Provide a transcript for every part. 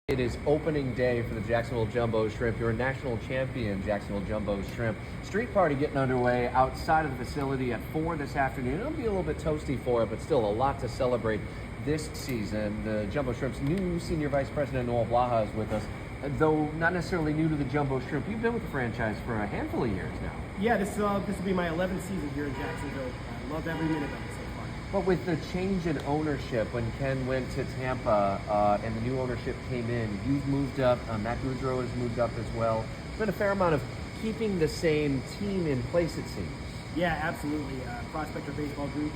It is opening day for the Jacksonville Jumbo Shrimp. You're a national champion, Jacksonville Jumbo Shrimp. Street party getting underway outside of the facility at 4 this afternoon. It'll be a little bit toasty for it, but still a lot to celebrate this season. The Jumbo Shrimp's new Senior Vice President Noel Blaha is with us. Though not necessarily new to the Jumbo Shrimp, you've been with the franchise for a handful of years now. Yeah, this will be my 11th season here in Jacksonville. I love every minute of it so far. But with the change in ownership, when Ken went to Tampa and the new ownership came in, you've moved up. Matt Goudreau has moved up as well. There's been a fair amount of keeping the same team in place, it seems. Yeah, absolutely. Prospector Baseball Group,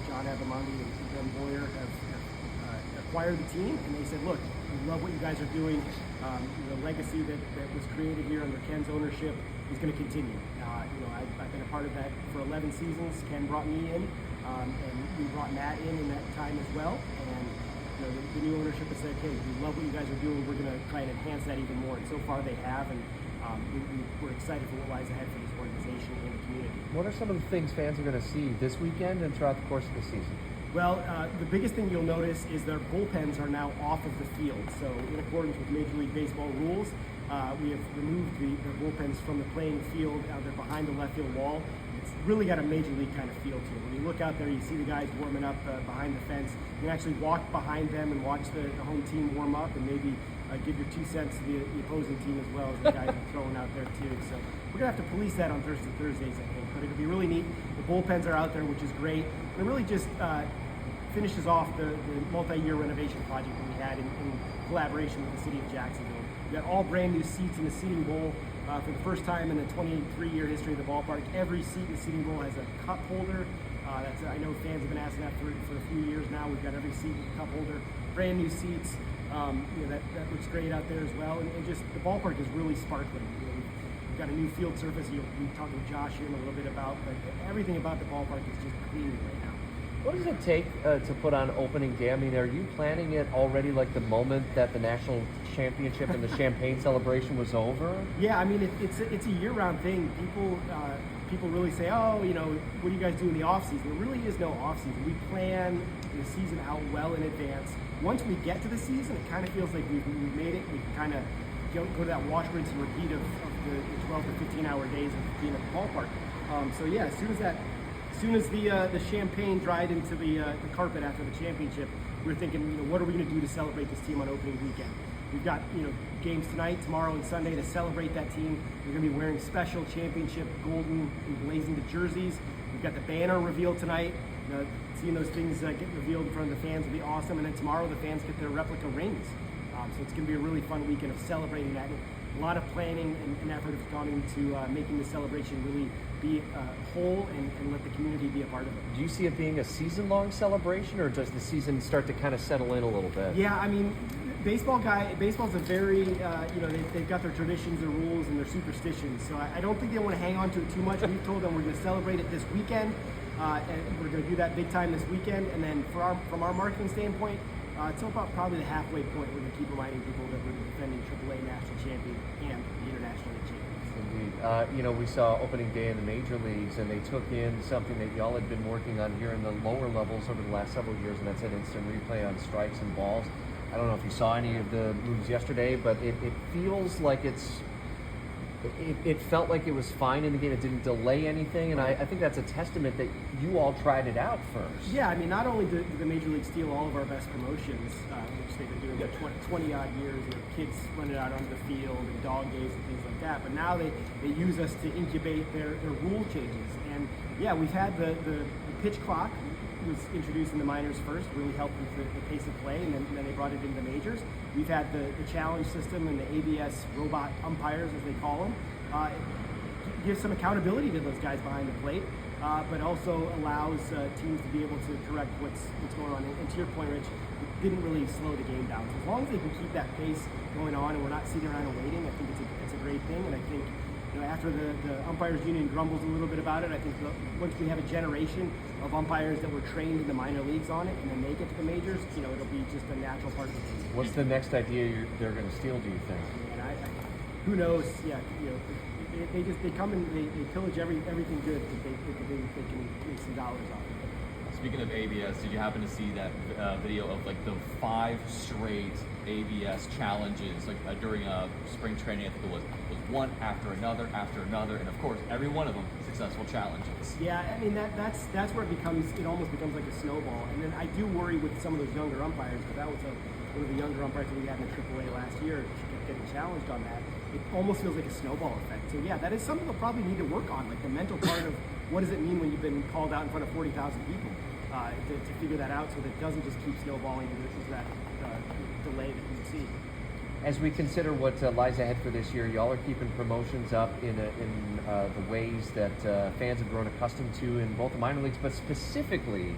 John Abamandi and Ben Boyer have acquired the team, and they said, look, we love what you guys are doing. The legacy that was created here under Ken's ownership is going to continue. I've been a part of that for 11 seasons. Ken brought me in, and we brought Matt in that time as well. And the new ownership has said, hey, we love what you guys are doing. We're going to try and enhance that even more. And so far they have, and we're excited for what lies ahead for this organization and the community. What are some of the things fans are going to see this weekend and throughout the course of the season? Well, the biggest thing you'll notice is their bullpens are now off of the field. So in accordance with Major League Baseball rules, we have removed their bullpens from the playing field. They're behind the left field wall. It's really got a Major League kind of feel to it. When you look out there, you see the guys warming up behind the fence. You can actually walk behind them and watch the home team warm up and maybe give your 2 cents to the opposing team as well as the guys are throwing out there too. So we're going to have to police that on Thursdays, I think. But it'll be really neat. The bullpens are out there, which is great. It really just finishes off the multi-year renovation project that we had in collaboration with the city of Jacksonville. We got all brand new seats in the seating bowl. For the first time in the 23-year history of the ballpark, every seat in the seating bowl has a cup holder. I know fans have been asking that for a few years now. We've got every seat with a cup holder. Brand new seats. That looks great out there as well. And just the ballpark is really sparkling. We've got a new field surface. You'll be talking to Josh here in a little bit about, but everything about the ballpark is just clean right now. What does it take to put on opening day? I mean, are you planning it already like the moment that the national championship and the champagne celebration was over? Yeah, I mean, it's a year-round thing. People really say, oh, what do you guys do in the off-season? There really is no off-season. We plan the season out well in advance. Once we get to the season, it kind of feels like we've made it. We can kind of go to that wash, rinse, and repeat of the 12 to 15-hour days of being at the ballpark. So yeah, as soon as the champagne dried into the carpet after the championship, we were thinking, what are we going to do to celebrate this team on opening weekend? We've got games tonight, tomorrow, and Sunday to celebrate that team. We're going to be wearing special championship golden and blazing jerseys. We've got the banner reveal tonight. Seeing those things get revealed in front of the fans will be awesome. And then tomorrow the fans get their replica rings. So it's going to be a really fun weekend of celebrating that. A lot of planning and effort has gone into making the celebration really be whole and let the community be a part of it. Do you see it being a season-long celebration, or does the season start to kind of settle in a little bit? Yeah, I mean, baseball's a very, they've got their traditions, their rules, and their superstitions. So I don't think they want to hang on to it too much. We've told them we're going to celebrate it this weekend, and we're going to do that big time this weekend. And then from our marketing standpoint, it's about probably the halfway point. We're going to keep reminding people that we're the defending AAA national champion and the international champion. Indeed. We saw opening day in the major leagues, and they took in something that y'all had been working on here in the lower levels over the last several years, and that's an instant replay on strikes and balls. I don't know if you saw any of the moves yesterday, but it feels like it felt like it was fine in the game. It didn't delay anything, and I think that's a testament that you all tried it out first. Yeah, I mean, not only did the Major League steal all of our best promotions, which they've been doing for 20-odd years, kids running out onto the field and dog days and things like that, but now they use us to incubate their rule changes. And yeah, we've had the pitch clock was introduced in the minors first, really helped with the pace of play, and then they brought it into the majors. We've had the challenge system and the ABS robot umpires, as they call them. It gives some accountability to those guys behind the plate, but also allows teams to be able to correct what's going on. And to your point, Rich, it didn't really slow the game down. So as long as they can keep that pace going on and we're not sitting around and waiting, I think it's a great thing. And I think after the umpires union grumbles a little bit about it, I think once we have a generation of umpires that were trained in the minor leagues on it, and then they get to the majors, it'll be just a natural part of the game. What's the next idea they're going to steal, do you think? Who knows? Yeah, they come and they pillage everything good that they can make some dollars off of it. Speaking of ABS, did you happen to see that video of like the 5 straight ABS challenges like during spring training? I think it was one after another, and of course every one of them successful challenges. Yeah, I mean that's where it almost becomes like a snowball. And then I do worry with some of those younger umpires, because that was one of the younger umpires that we had in the AAA last year getting challenged on that. It almost feels like a snowball effect. So yeah, that is something they'll probably need to work on, like the mental part of what does it mean when you've been called out in front of 40,000 people, to figure that out so that it doesn't just keep snowballing into that delay that you see. As we consider what lies ahead for this year, y'all are keeping promotions up in the ways that fans have grown accustomed to in both the minor leagues, but specifically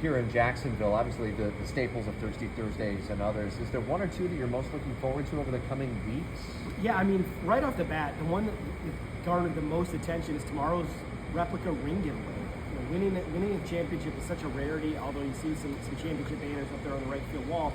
here in Jacksonville. Obviously, the staples of Thirsty Thursdays and others. Is there one or two that you're most looking forward to over the coming weeks? Yeah, I mean, right off the bat, the one that garnered the most attention is tomorrow's replica ring giveaway. You know, winning a championship is such a rarity, although you see some championship banners up there on the right field wall.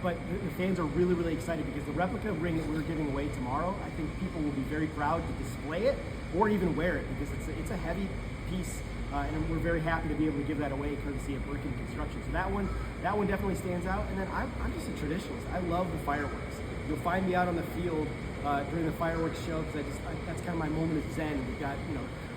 But the fans are really, really excited because the replica ring that we're giving away tomorrow, I think people will be very proud to display it or even wear it, because it's a heavy piece, and we're very happy to be able to give that away courtesy of Brick and Construction. So that one definitely stands out. And then I'm just a traditionalist. I love the fireworks. You'll find me out on the field during the fireworks show, because that's kind of my moment of zen. We've got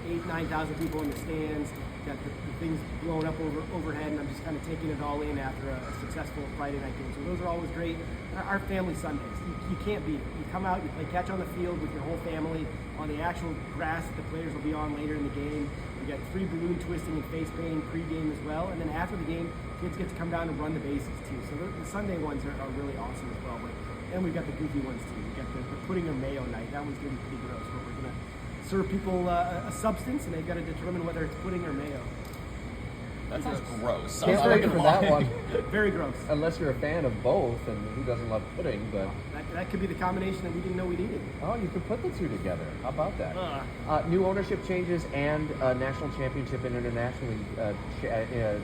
8,000-9,000 people in the stands. Got the things blowing up overhead, and I'm just kind of taking it all in after a successful Friday night game. So those are always great. Our family Sundays, you can't beat it. You come out, you play catch on the field with your whole family on the actual grass that the players will be on later in the game. We got free balloon twisting and face painting pregame as well, and then after the game, kids get to come down and run the bases too. So the Sunday ones are really awesome as well. And we've got the goofy ones too. We got the pudding or mayo night. That one's gonna be pretty gross, where we're gonna serve people a substance, and they've got to determine whether it's pudding or mayo. That sounds gross. Can't wait for that one. Very gross. Unless you're a fan of both, and who doesn't love pudding, but... That could be the combination that we didn't know we needed. Oh, you could put the two together. How about that? New ownership changes and national championship and internationally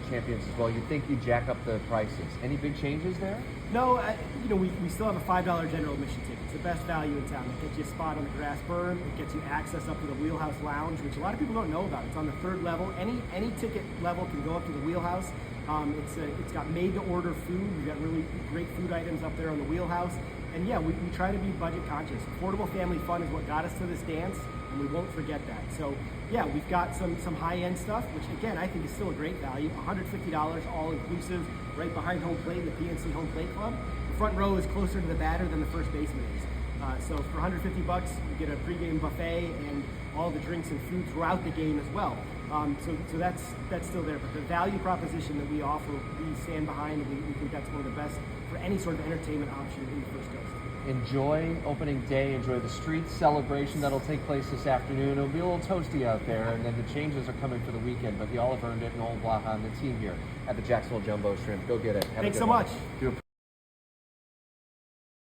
champions as well. You'd think you'd jack up the prices. Any big changes there? No, we still have a $5 general admission ticket. It's the best value in town. It gets you a spot on the grass berm. It gets you access up to the Wheelhouse Lounge, which a lot of people don't know about. It's on the 3rd level. Any ticket level can go up to the Wheelhouse. It's got made-to-order food. We've got really great food items up there on the Wheelhouse. And yeah, we try to be budget conscious. Affordable family fun is what got us to this dance, and we won't forget that. So yeah, we've got some high-end stuff, which again, I think is still a great value. $150 all inclusive, right behind home plate in the PNC Home Plate Club. The front row is closer to the batter than the first baseman is. So for $150, you get a pregame buffet and all the drinks and food throughout the game as well. So that's still there. But the value proposition that we offer, we stand behind, and we think that's one of the best for any sort of entertainment option in the First Coast. Enjoy opening day, enjoy the street celebration that'll take place this afternoon. It'll be a little toasty out there, and then the changes are coming for the weekend, but y'all have earned it. Noel Blaha and the team here at the Jacksonville Jumbo Shrimp. Go get it. Have Thanks a so good much. One.